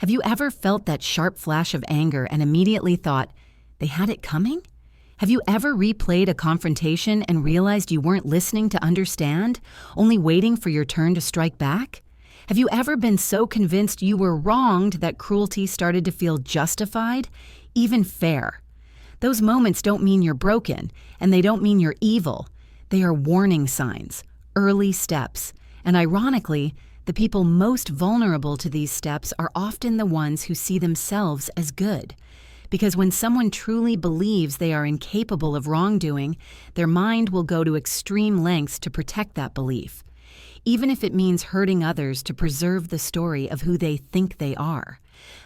Have you ever felt that sharp flash of anger and immediately thought, they had it coming? Have you ever replayed a confrontation and realized you weren't listening to understand, only waiting for your turn to strike back? Have you ever been so convinced you were wronged that cruelty started to feel justified, even fair? Those moments don't mean you're broken, and they don't mean you're evil. They are warning signs, early steps, and ironically, the people most vulnerable to these steps are often the ones who see themselves as good. Because when someone truly believes they are incapable of wrongdoing, their mind will go to extreme lengths to protect that belief, even if it means hurting others to preserve the story of who they think they are.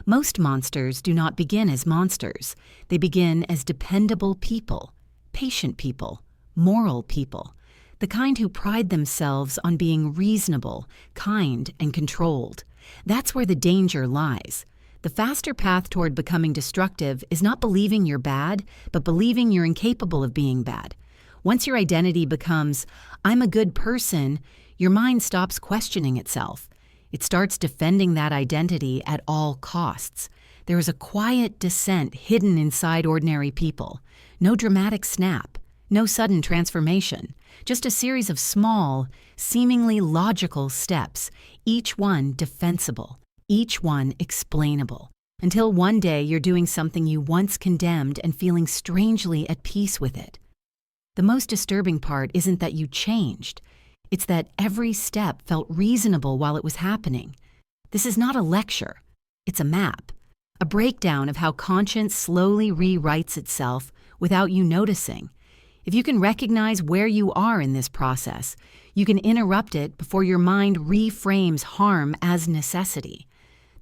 Most monsters do not begin as monsters. They begin as dependable people, patient people, moral people, the kind who pride themselves on being reasonable, kind, and controlled. That's where the danger lies. The faster path toward becoming destructive is not believing you're bad, but believing you're incapable of being bad. Once your identity becomes, I'm a good person, your mind stops questioning itself. It starts defending that identity at all costs. There is a quiet descent hidden inside ordinary people. No dramatic snap, no sudden transformation, just a series of small, seemingly logical steps, each one defensible, each one explainable, until one day you're doing something you once condemned and feeling strangely at peace with it. The most disturbing part isn't that you changed. It's that every step felt reasonable while it was happening. This is not a lecture. It's a map, a breakdown of how conscience slowly rewrites itself without you noticing. If you can recognize where you are in this process, you can interrupt it before your mind reframes harm as necessity.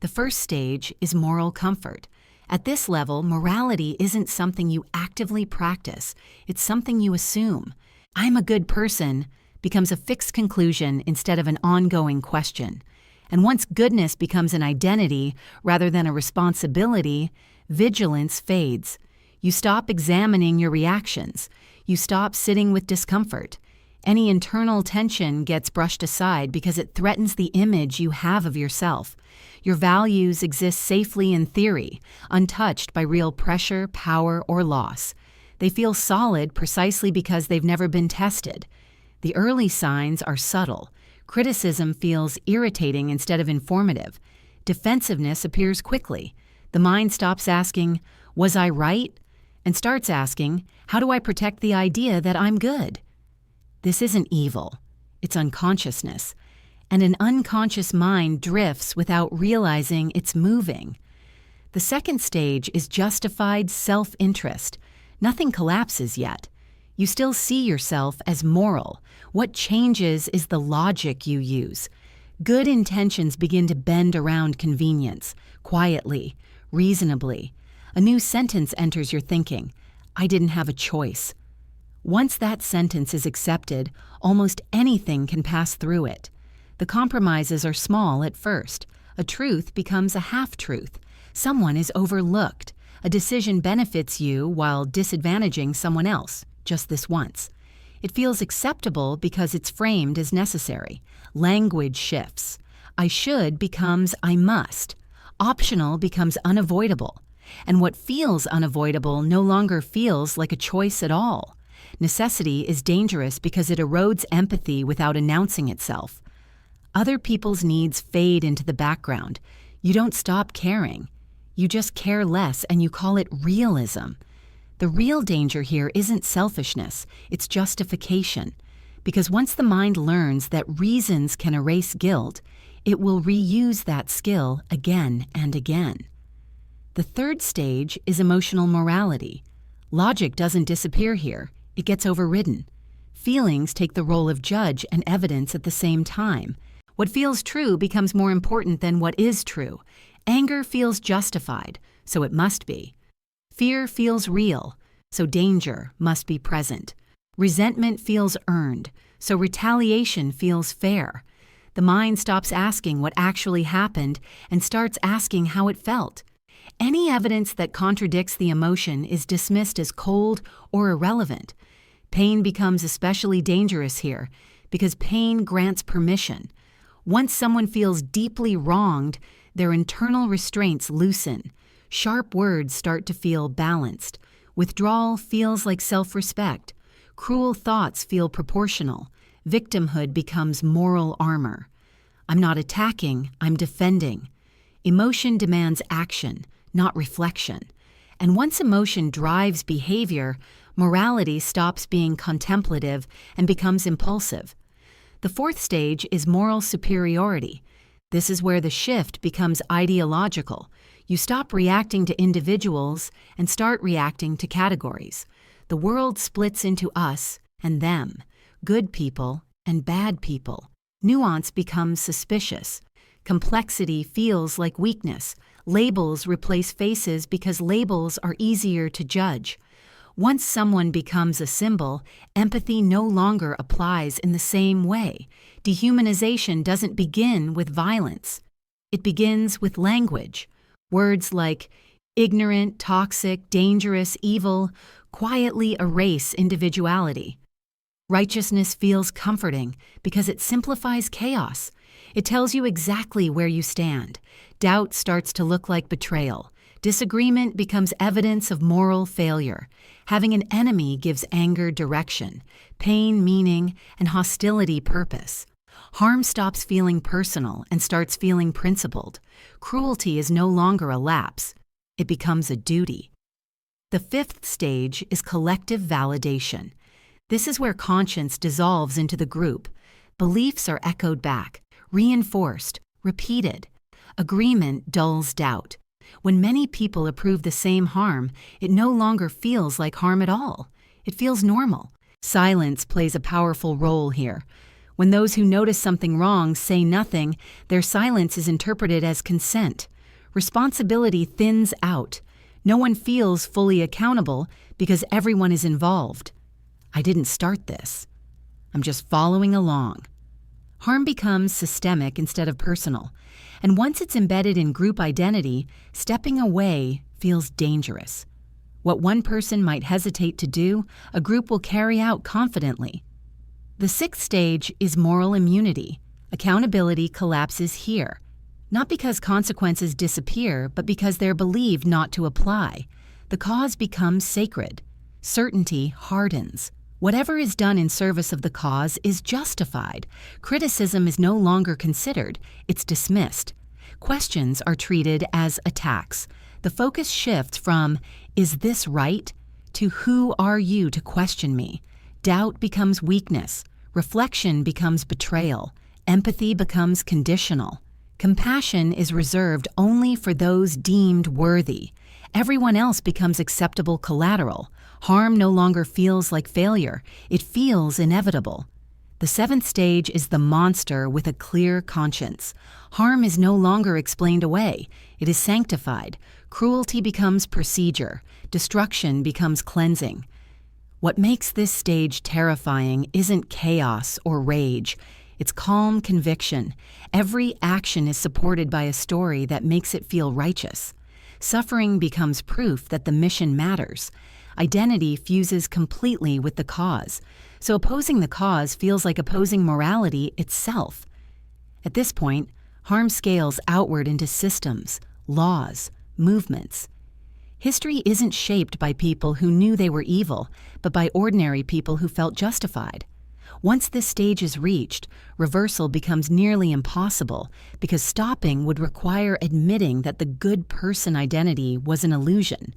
The first stage is moral comfort. At this level, morality isn't something you actively practice. It's something you assume. I'm a good person becomes a fixed conclusion instead of an ongoing question. And once goodness becomes an identity rather than a responsibility, vigilance fades. You stop examining your reactions. You stop sitting with discomfort. Any internal tension gets brushed aside because it threatens the image you have of yourself. Your values exist safely in theory, untouched by real pressure, power, or loss. They feel solid precisely because they've never been tested. The early signs are subtle. Criticism feels irritating instead of informative. Defensiveness appears quickly. The mind stops asking, was I right? And starts asking, how do I protect the idea that I'm good? This isn't evil. It's unconsciousness. And an unconscious mind drifts without realizing it's moving. The second stage is justified self-interest. Nothing collapses yet. You still see yourself as moral. What changes is the logic you use. Good intentions begin to bend around convenience, quietly, reasonably. A new sentence enters your thinking. I didn't have a choice. Once that sentence is accepted, almost anything can pass through it. The compromises are small at first. A truth becomes a half-truth. Someone is overlooked. A decision benefits you while disadvantaging someone else, just this once. It feels acceptable because it's framed as necessary. Language shifts. I should becomes I must. Optional becomes unavoidable. And what feels unavoidable no longer feels like a choice at all. Necessity is dangerous because it erodes empathy without announcing itself. Other people's needs fade into the background. You don't stop caring. You just care less and you call it realism. The real danger here isn't selfishness, it's justification. Because once the mind learns that reasons can erase guilt, it will reuse that skill again and again. The third stage is emotional morality. Logic doesn't disappear here, it gets overridden. Feelings take the role of judge and evidence at the same time. What feels true becomes more important than what is true. Anger feels justified, so it must be. Fear feels real, so danger must be present. Resentment feels earned, so retaliation feels fair. The mind stops asking what actually happened and starts asking how it felt. Any evidence that contradicts the emotion is dismissed as cold or irrelevant. Pain becomes especially dangerous here because pain grants permission. Once someone feels deeply wronged, Their internal restraints loosen. Sharp words start to feel balanced. Withdrawal feels like self-respect. Cruel thoughts feel proportional. Victimhood becomes moral armor. I'm not attacking, I'm defending. Emotion demands action, not reflection. And once emotion drives behavior, morality stops being contemplative and becomes impulsive. The fourth stage is moral superiority. This is where the shift becomes ideological. You stop reacting to individuals and start reacting to categories. The world splits into us and them, good people and bad people. Nuance becomes suspicious. Complexity feels like weakness. Labels replace faces because labels are easier to judge. Once someone becomes a symbol, empathy no longer applies in the same way. Dehumanization doesn't begin with violence. It begins with language. Words like ignorant, toxic, dangerous, evil quietly erase individuality. Righteousness feels comforting because it simplifies chaos. It tells you exactly where you stand. Doubt starts to look like betrayal. Disagreement becomes evidence of moral failure. Having an enemy gives anger direction, pain meaning, and hostility purpose. Harm stops feeling personal and starts feeling principled. Cruelty is no longer a lapse. It becomes a duty. The fifth stage is collective validation. This is where conscience dissolves into the group. Beliefs are echoed back, reinforced, repeated. Agreement dulls doubt. When many people approve the same harm, it no longer feels like harm at all. It feels normal. Silence plays a powerful role here. When those who notice something wrong say nothing, their silence is interpreted as consent. Responsibility thins out. No one feels fully accountable because everyone is involved. I didn't start this. I'm just following along. Harm becomes systemic instead of personal, and once it's embedded in group identity, stepping away feels dangerous. What one person might hesitate to do, a group will carry out confidently. The sixth stage is moral immunity. Accountability collapses here, not because consequences disappear, but because they're believed not to apply. The cause becomes sacred. Certainty hardens. Whatever is done in service of the cause is justified. Criticism is no longer considered, it's dismissed. Questions are treated as attacks. The focus shifts from, "Is this right?" to "Who are you to question me?" Doubt becomes weakness. Reflection becomes betrayal. Empathy becomes conditional. Compassion is reserved only for those deemed worthy. Everyone else becomes acceptable collateral. Harm no longer feels like failure. It feels inevitable. The seventh stage is the monster with a clear conscience. Harm is no longer explained away. It is sanctified. Cruelty becomes procedure. Destruction becomes cleansing. What makes this stage terrifying isn't chaos or rage. It's calm conviction. Every action is supported by a story that makes it feel righteous. Suffering becomes proof that the mission matters. Identity fuses completely with the cause, so opposing the cause feels like opposing morality itself. At this point, harm scales outward into systems, laws, movements. History isn't shaped by people who knew they were evil, but by ordinary people who felt justified. Once this stage is reached, reversal becomes nearly impossible because stopping would require admitting that the good person identity was an illusion.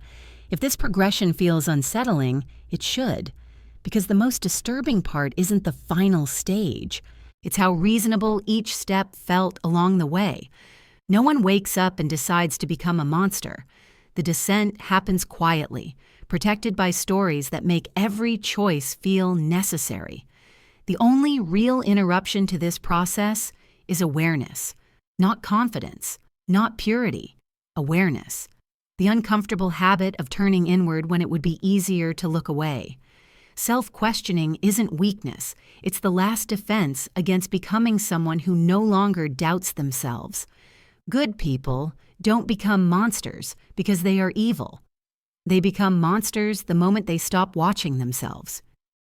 If this progression feels unsettling, it should, because the most disturbing part isn't the final stage. It's how reasonable each step felt along the way. No one wakes up and decides to become a monster. The descent happens quietly, protected by stories that make every choice feel necessary. The only real interruption to this process is awareness, not confidence, not purity, awareness. The uncomfortable habit of turning inward when it would be easier to look away. Self-questioning isn't weakness, it's the last defense against becoming someone who no longer doubts themselves. Good people don't become monsters because they are evil. They become monsters the moment they stop watching themselves.